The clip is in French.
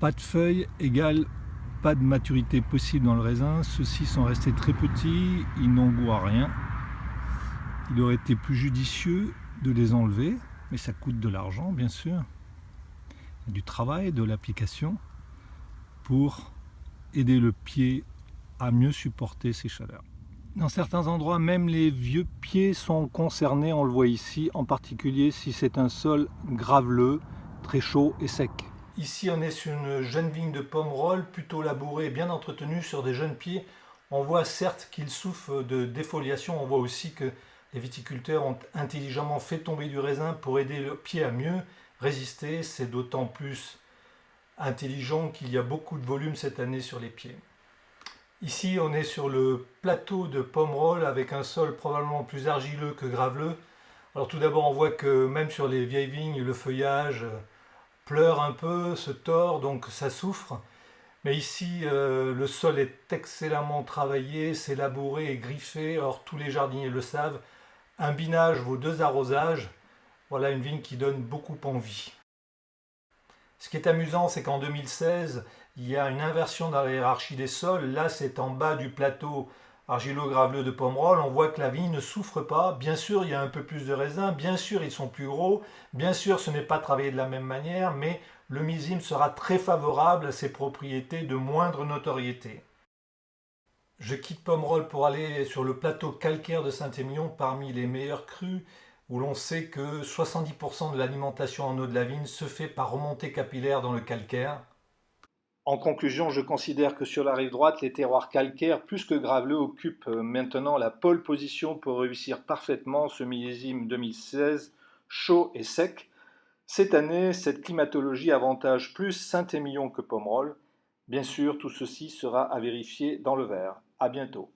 Pas de feuilles égale pas de maturité possible dans le raisin. Ceux-ci sont restés très petits, ils n'ont goût à rien. Il aurait été plus judicieux de les enlever, mais ça coûte de l'argent bien sûr, du travail, de l'application pour aider le pied à mieux supporter ces chaleurs. Dans certains endroits, même les vieux pieds sont concernés, on le voit ici, en particulier si c'est un sol graveleux, très chaud et sec. Ici, on est sur une jeune vigne de pomerol, plutôt labourée et bien entretenue sur des jeunes pieds. On voit certes qu'il souffre de défoliation, on voit aussi que les viticulteurs ont intelligemment fait tomber du raisin pour aider le pied à mieux résister. C'est d'autant plus intelligent qu'il y a beaucoup de volume cette année sur les pieds. Ici, on est sur le plateau de Pomerol avec un sol probablement plus argileux que graveleux. Alors tout d'abord, on voit que même sur les vieilles vignes, le feuillage pleure un peu, se tord, donc ça souffre. Mais ici, le sol est excellemment travaillé, c'est labouré et griffé. Or, tous les jardiniers le savent. Un binage vaut 2 arrosages. Voilà une vigne qui donne beaucoup envie. Ce qui est amusant, c'est qu'en 2016, il y a une inversion dans la hiérarchie des sols. Là, c'est en bas du plateau argilo-graveleux de Pomerol. On voit que la vigne ne souffre pas. Bien sûr, il y a un peu plus de raisins. Bien sûr, ils sont plus gros. Bien sûr, ce n'est pas travaillé de la même manière, mais le millésime sera très favorable à ses propriétés de moindre notoriété. Je quitte Pomerol pour aller sur le plateau calcaire de Saint-Émilion, parmi les meilleurs crus, où l'on sait que 70% de l'alimentation en eau de la vigne se fait par remontée capillaire dans le calcaire. En conclusion, je considère que sur la rive droite, les terroirs calcaires plus que graveleux occupent maintenant la pole position pour réussir parfaitement ce millésime 2016 chaud et sec. Cette année, cette climatologie avantage plus Saint-Émilion que Pomerol. Bien sûr, tout ceci sera à vérifier dans le verre. À bientôt.